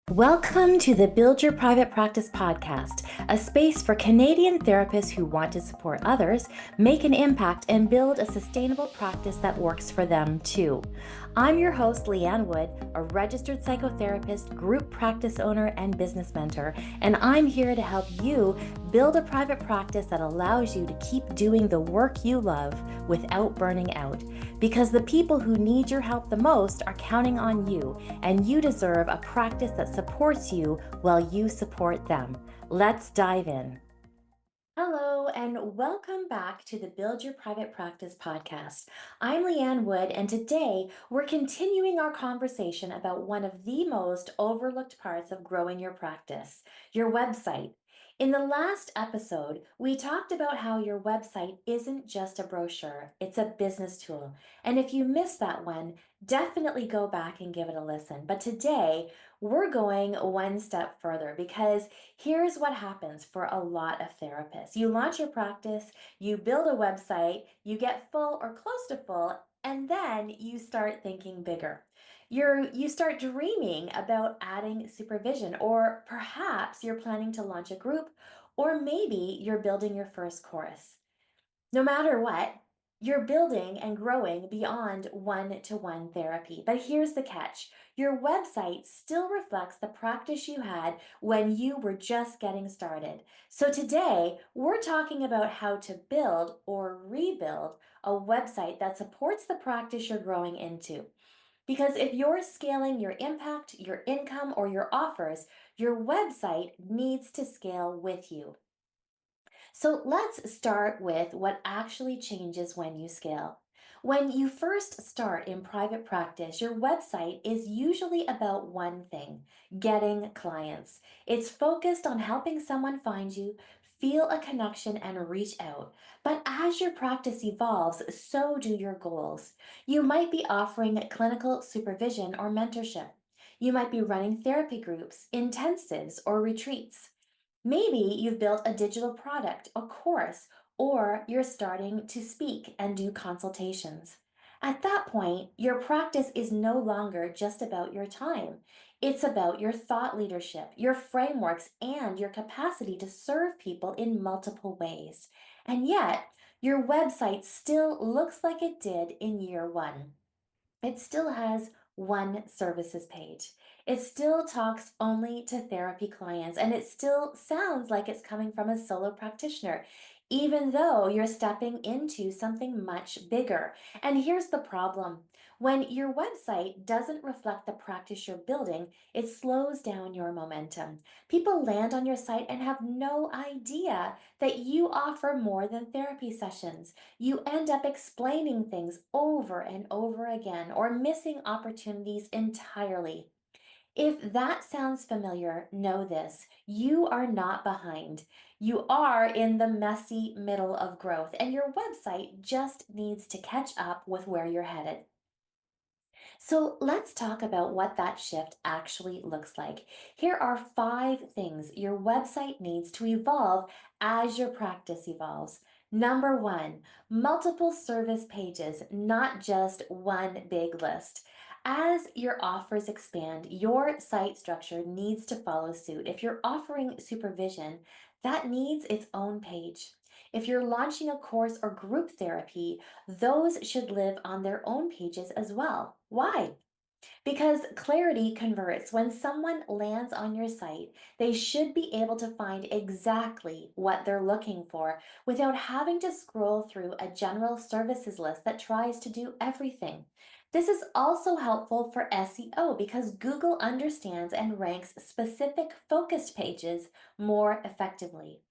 Welcome to the Build Your Private Practice podcast, a space for Canadian therapists who want to support others, make an impact, and build a sustainable practice that works for them too. I'm your host, Leanne Wood, a registered psychotherapist, group practice owner, and business mentor, and I'm here to help you build a private practice that allows you to keep doing the work you love without burning out. Because the people who need your help the most are counting on you, and you deserve a practice that supports you while you support them. Let's dive in. Hello, and welcome back to the Build Your Private Practice podcast. I'm Leanne Wood, and today we're continuing our conversation about one of the most overlooked parts of growing your practice, your website. In the last episode, we talked about how your website isn't just a brochure, it's a business tool. And if you missed that one, definitely go back and give it a listen. But today, we're going one step further because here's what happens for a lot of therapists. You launch your practice, you build a website, you get full or close to full, and then you start thinking bigger. You start dreaming about adding supervision, or perhaps you're planning to launch a group, or maybe you're building your first course. No matter what, you're building and growing beyond one-to-one therapy. But here's the catch. Your website still reflects the practice you had when you were just getting started. So today, we're talking about how to build or rebuild a website that supports the practice you're growing into. Because if you're scaling your impact, your income, or your offers, your website needs to scale with you. So let's start with what actually changes when you scale. When you first start in private practice, your website is usually about one thing: getting clients. It's focused on helping someone find you, feel a connection, and reach out. But as your practice evolves, so do your goals. You might be offering clinical supervision or mentorship. You might be running therapy groups, intensives, or retreats. Maybe you've built a digital product, a course, or you're starting to speak and do consultations. At that point, your practice is no longer just about your time. It's about your thought leadership, your frameworks, and your capacity to serve people in multiple ways. And yet, your website still looks like it did in year one. It still has one services page. It still talks only to therapy clients, and it still sounds like it's coming from a solo practitioner, even though you're stepping into something much bigger. And here's the problem: when your website doesn't reflect the practice you're building, it slows down your momentum. People land on your site and have no idea that you offer more than therapy sessions. You end up explaining things over and over again or missing opportunities entirely. If that sounds familiar, know this: you are not behind. You are in the messy middle of growth, and your website just needs to catch up with where you're headed. So let's talk about what that shift actually looks like. Here are 5 things your website needs to evolve as your practice evolves. Number 1, multiple service pages, not just one big list. As your offers expand, your site structure needs to follow suit. If you're offering supervision, that needs its own page. If you're launching a course or group therapy, those should live on their own pages as well. Why? Because clarity converts. When someone lands on your site, they should be able to find exactly what they're looking for without having to scroll through a general services list that tries to do everything. This is also helpful for SEO because Google understands and ranks specific focused pages more effectively.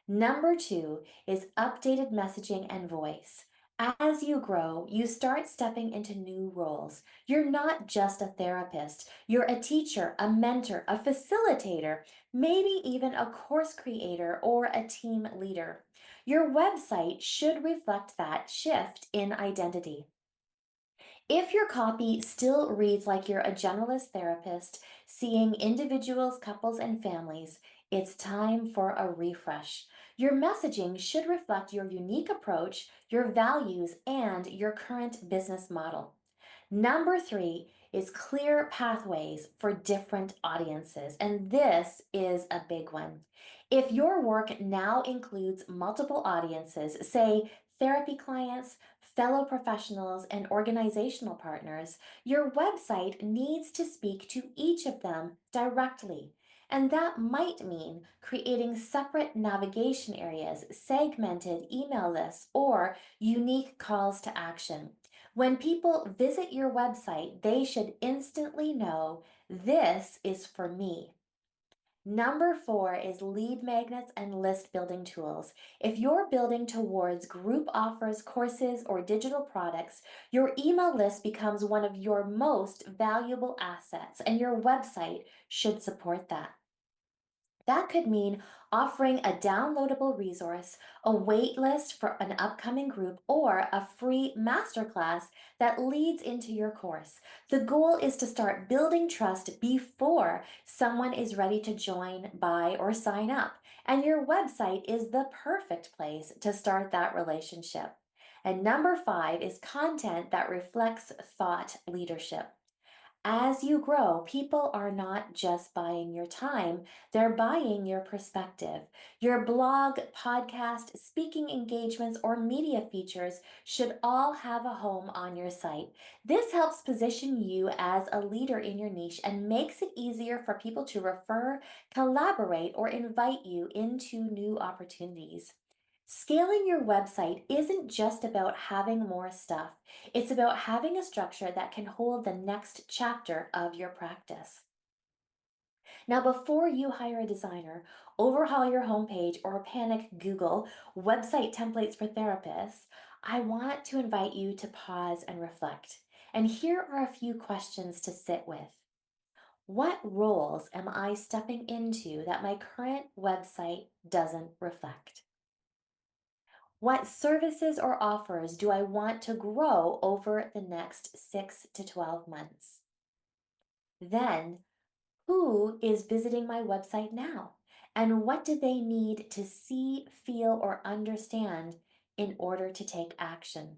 Number 2 is updated messaging and voice. As you grow, you start stepping into new roles. You're not just a therapist, you're a teacher, a mentor, a facilitator, maybe even a course creator or a team leader. Your website should reflect that shift in identity. If your copy still reads like you're a generalist therapist seeing individuals, couples, and families, it's time for a refresh. Your messaging should reflect your unique approach, your values, and your current business model. Number 3, is clear pathways for different audiences. And this is a big one. If your work now includes multiple audiences, say therapy clients, fellow professionals, and organizational partners, your website needs to speak to each of them directly. And that might mean creating separate navigation areas, segmented email lists, or unique calls to action. When people visit your website, they should instantly know this is for me. Number 4 is lead magnets and list building tools. If you're building towards group offers, courses, or digital products, your email list becomes one of your most valuable assets, and your website should support that. That could mean offering a downloadable resource, a wait list for an upcoming group, or a free masterclass that leads into your course. The goal is to start building trust before someone is ready to join, buy, or sign up. And your website is the perfect place to start that relationship. And number 5 is content that reflects thought leadership. As you grow, people are not just buying your time, they're buying your perspective. Your blog, podcast, speaking engagements, or media features should all have a home on your site. This helps position you as a leader in your niche and makes it easier for people to refer, collaborate, or invite you into new opportunities. Scaling your website isn't just about having more stuff. It's about having a structure that can hold the next chapter of your practice. Now, before you hire a designer, overhaul your homepage, or panic Google website templates for therapists, I want to invite you to pause and reflect. And here are a few questions to sit with. What roles am I stepping into that my current website doesn't reflect? What services or offers do I want to grow over the next 6 to 12 months? Then, who is visiting my website now? And what do they need to see, feel, or understand in order to take action?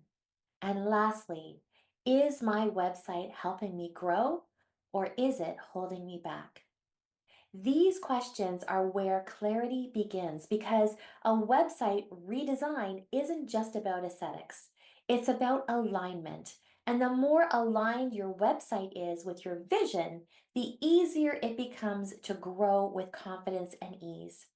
And lastly, is my website helping me grow, or is it holding me back? These questions are where clarity begins, because a website redesign isn't just about aesthetics, it's about alignment. And the more aligned your website is with your vision, the easier it becomes to grow with confidence and ease.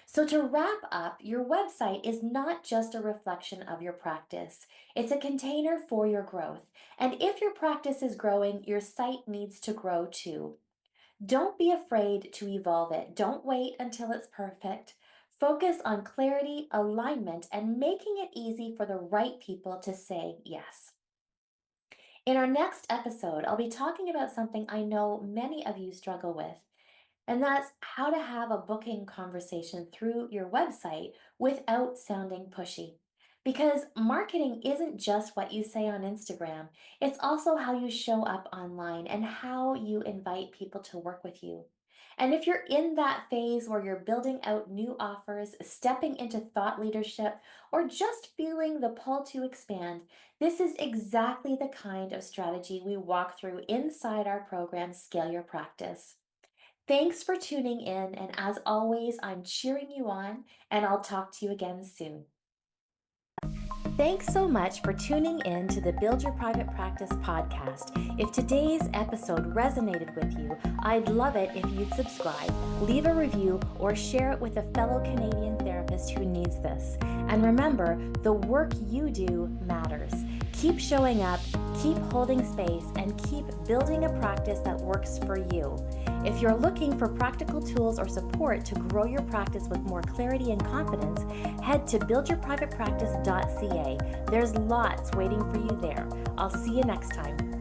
So, to wrap up, your website is not just a reflection of your practice, it's a container for your growth. And if your practice is growing, your site needs to grow too. Don't be afraid to evolve it. Don't wait until it's perfect. Focus on clarity, alignment, and making it easy for the right people to say yes. In our next episode, I'll be talking about something I know many of you struggle with, and that's how to have a booking conversation through your website without sounding pushy. Because marketing isn't just what you say on Instagram, it's also how you show up online and how you invite people to work with you. And if you're in that phase where you're building out new offers, stepping into thought leadership, or just feeling the pull to expand, this is exactly the kind of strategy we walk through inside our program, Scale Your Practice. Thanks for tuning in, and as always, I'm cheering you on, and I'll talk to you again soon. Thanks so much for tuning in to the Build Your Private Practice podcast. If today's episode resonated with you, I'd love it if you'd subscribe, leave a review, or share it with a fellow Canadian therapist who needs this. And remember, the work you do matters. Keep showing up, keep holding space, and keep building a practice that works for you. If you're looking for practical tools or support to grow your practice with more clarity and confidence, head to buildyourprivatepractice.ca. There's lots waiting for you there. I'll see you next time.